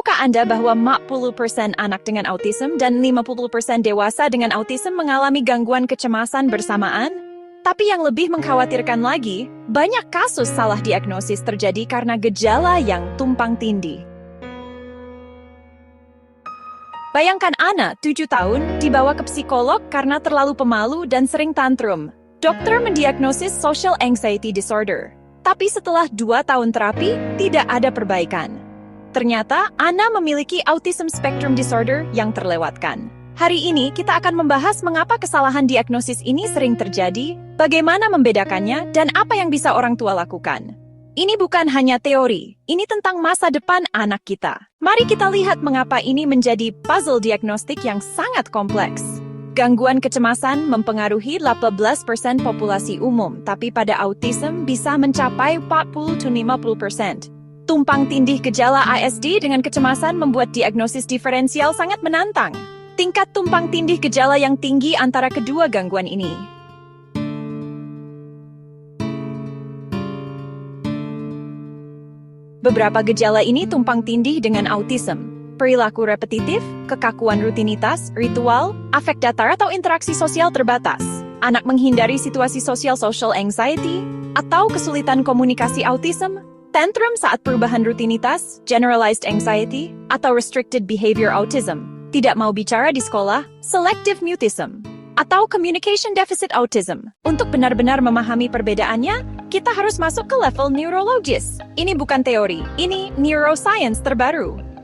Tahukah Anda bahwa 40% anak dengan autism dan 50% dewasa dengan autism mengalami gangguan kecemasan bersamaan? Tapi yang lebih mengkhawatirkan lagi, banyak kasus salah diagnosis terjadi karena gejala yang tumpang tindih. Bayangkan Ana, 7 tahun, dibawa ke psikolog karena terlalu pemalu dan sering tantrum. Dokter mendiagnosis social anxiety disorder. Tapi setelah 2 tahun terapi, tidak ada perbaikan. Ternyata, Ana memiliki autism spectrum disorder yang terlewatkan. Hari ini, kita akan membahas mengapa kesalahan diagnosis ini sering terjadi, bagaimana membedakannya, dan apa yang bisa orang tua lakukan. Ini bukan hanya teori, ini tentang masa depan anak kita. Mari kita lihat mengapa ini menjadi puzzle diagnostik yang sangat kompleks. Gangguan kecemasan mempengaruhi 18% populasi umum, tapi pada autism bisa mencapai 40-50%. Tumpang tindih gejala ASD dengan kecemasan membuat diagnosis diferensial sangat menantang. Tingkat tumpang tindih gejala yang tinggi antara kedua gangguan ini. Beberapa gejala ini tumpang tindih dengan autism. Perilaku repetitif, kekakuan rutinitas, ritual, afek datar atau interaksi sosial terbatas. Anak menghindari situasi sosial social anxiety, atau kesulitan komunikasi autism, tantrum saat perubahan rutinitas, generalized anxiety, atau restricted behavior autism, tidak mau bicara di sekolah, selective mutism, atau communication deficit autism. Untuk benar-benar memahami perbedaannya, kita harus masuk ke level neurologis. Ini bukan teori, ini neuroscience terbaru.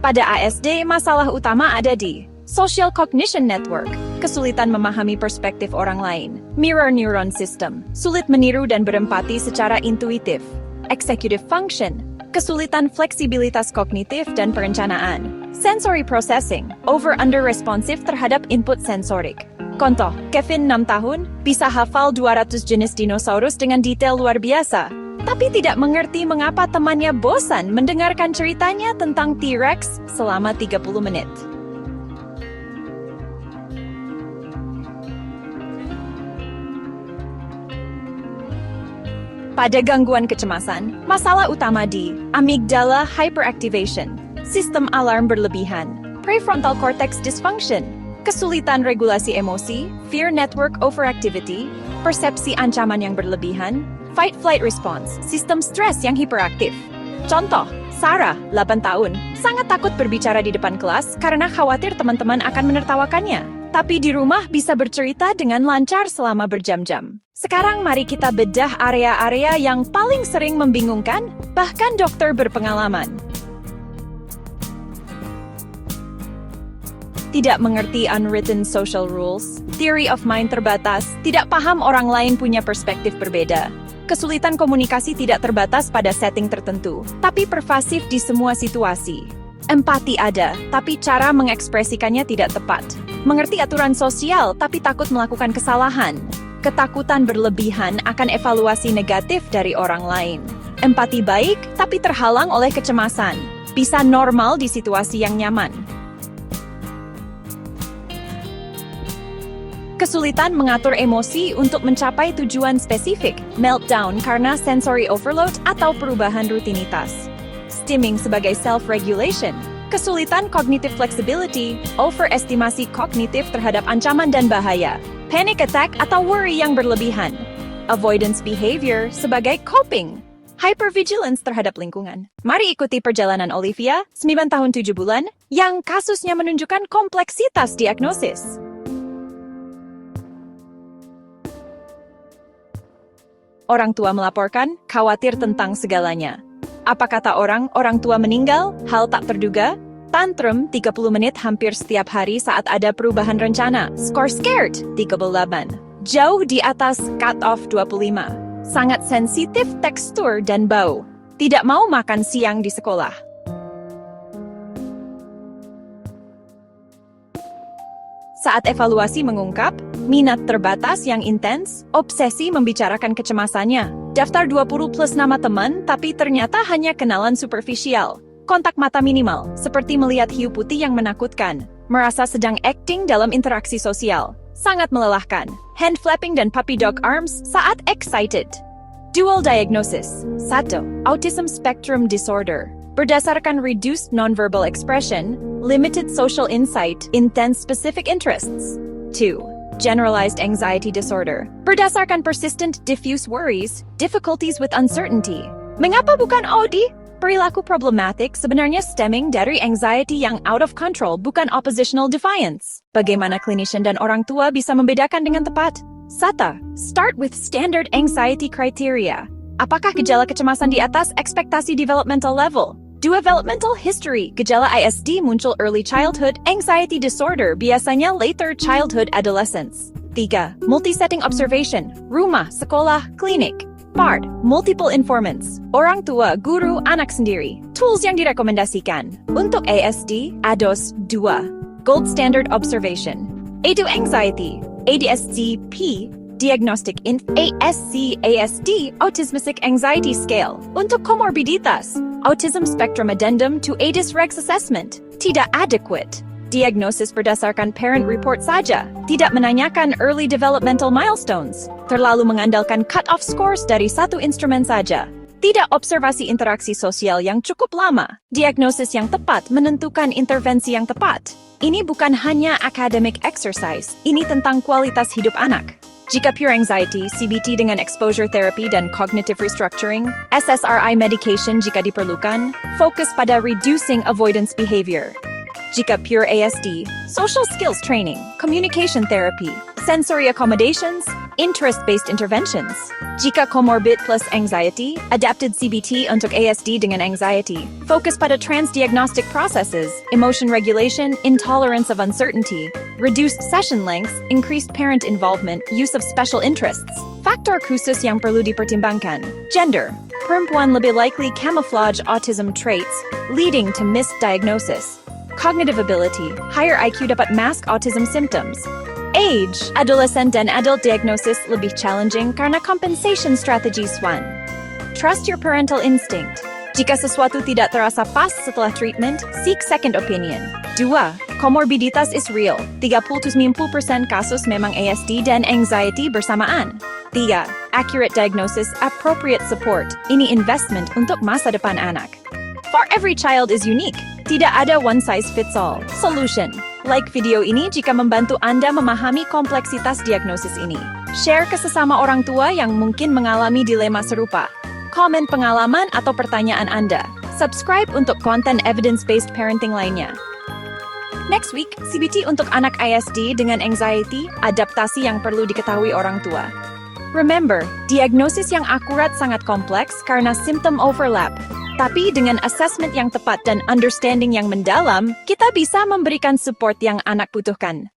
Pada ASD, masalah utama ada di social cognition network, kesulitan memahami perspektif orang lain, mirror neuron system, sulit meniru dan berempati secara intuitif, executive function, kesulitan fleksibilitas kognitif dan perencanaan, sensory processing, over-under responsif terhadap input sensorik. Contoh, Kevin 6 tahun, bisa hafal 200 jenis dinosaurus dengan detail luar biasa, tapi tidak mengerti mengapa temannya bosan mendengarkan ceritanya tentang T-Rex selama 30 menit. Pada gangguan kecemasan, masalah utama di amygdala hyperactivation, sistem alarm berlebihan, prefrontal cortex dysfunction, kesulitan regulasi emosi, fear network overactivity, persepsi ancaman yang berlebihan, fight-flight response, sistem stres yang hiperaktif. Contoh, Sarah, 8 tahun, sangat takut berbicara di depan kelas karena khawatir teman-teman akan menertawakannya. Tapi di rumah bisa bercerita dengan lancar selama berjam-jam. Sekarang mari kita bedah area-area yang paling sering membingungkan, bahkan dokter berpengalaman. Tidak mengerti unwritten social rules, theory of mind terbatas, tidak paham orang lain punya perspektif berbeda. Kesulitan komunikasi tidak terbatas pada setting tertentu, tapi pervasif di semua situasi. Empati ada, tapi cara mengekspresikannya tidak tepat. Mengerti aturan sosial, tapi takut melakukan kesalahan. Ketakutan berlebihan akan evaluasi negatif dari orang lain. Empati baik, tapi terhalang oleh kecemasan. Bisa normal di situasi yang nyaman. Kesulitan mengatur emosi untuk mencapai tujuan spesifik, meltdown karena sensory overload atau perubahan rutinitas. Stimming sebagai self-regulation, kesulitan cognitive flexibility, overestimasi kognitif terhadap ancaman dan bahaya, panic attack atau worry yang berlebihan, avoidance behavior sebagai coping, hypervigilance terhadap lingkungan. Mari ikuti perjalanan Olivia, 9 tahun 7 bulan, yang kasusnya menunjukkan kompleksitas diagnosis. Orang tua melaporkan, khawatir tentang segalanya. Apa kata orang tua meninggal, hal tak terduga, tantrum 30 menit hampir setiap hari saat ada perubahan rencana, skor scared 38, jauh di atas cut-off 25, sangat sensitif tekstur dan bau, tidak mau makan siang di sekolah. Saat evaluasi mengungkap, minat terbatas yang intens, obsesi membicarakan kecemasannya, daftar 20 plus nama teman tapi ternyata hanya kenalan superficial, kontak mata minimal, seperti melihat hiu putih yang menakutkan, merasa sedang acting dalam interaksi sosial, sangat melelahkan. Hand flapping dan puppy dog arms saat excited. Dual diagnosis. 1. Autism spectrum disorder. Berdasarkan reduced nonverbal expression, limited social insight, intense specific interests. 2. Generalized anxiety disorder. Berdasarkan persistent diffuse worries, difficulties with uncertainty. Mengapa bukan OD? Perilaku problematik sebenarnya stemming dari anxiety yang out of control, bukan oppositional defiance. Bagaimana clinician dan orang tua bisa membedakan dengan tepat? 1. Start with standard anxiety criteria. Apakah gejala kecemasan di atas ekspektasi developmental level? 2. Developmental history. Gejala ISD muncul early childhood, anxiety disorder biasanya later childhood adolescence. 3. Multi-setting observation. Rumah, sekolah, klinik. Part. Multiple informants. Orang tua, guru, anak sendiri. Tools yang direkomendasikan. Untuk ASD, ADOS 2. Gold Standard Observation. A2 Anxiety. ADSC-P. Diagnostic in ASC-ASD, Autismic Anxiety Scale. Untuk komorbiditas, Autism Spectrum Addendum to ADIS Regs Assessment. Tidak adequate. Diagnosis berdasarkan parent report saja, tidak menanyakan early developmental milestones, terlalu mengandalkan cut-off scores dari satu instrumen saja, tidak observasi interaksi sosial yang cukup lama, diagnosis yang tepat menentukan intervensi yang tepat. Ini bukan hanya academic exercise, ini tentang kualitas hidup anak. Jika pure anxiety, CBT dengan exposure therapy dan cognitive restructuring, SSRI medication jika diperlukan, fokus pada reducing avoidance behavior. Jika pure ASD, social skills training, communication therapy, sensory accommodations, interest-based interventions. Jika comorbid plus anxiety, adapted CBT untuk ASD dengan anxiety, fokus pada transdiagnostic processes, emotion regulation, intolerance of uncertainty, reduced session lengths, increased parent involvement, use of special interests. Faktor khusus yang perlu dipertimbangkan. Gender. Perempuan lebih likely camouflage autism traits, leading to misdiagnosis. Cognitive ability, higher IQ dapat mask autism symptoms. Age, adolescent dan adult diagnosis lebih challenging karena compensation strategies. 1. Trust your parental instinct. Jika sesuatu tidak terasa pas setelah treatment, seek second opinion. 2. Komorbiditas is real. 30-90% kasus memang ASD dan anxiety bersamaan. 3. Accurate diagnosis, appropriate support. Ini investment untuk masa depan anak. For every child is unique. Tidak ada one-size-fits-all solution. Like video ini jika membantu Anda memahami kompleksitas diagnosis ini. Share ke sesama orang tua yang mungkin mengalami dilema serupa. Komen pengalaman atau pertanyaan Anda. Subscribe untuk konten evidence-based parenting lainnya. Next week, CBT untuk anak ISD dengan anxiety, adaptasi yang perlu diketahui orang tua. Remember, diagnosis yang akurat sangat kompleks karena symptom overlap. Tapi dengan assessment yang tepat dan understanding yang mendalam, kita bisa memberikan support yang anak butuhkan.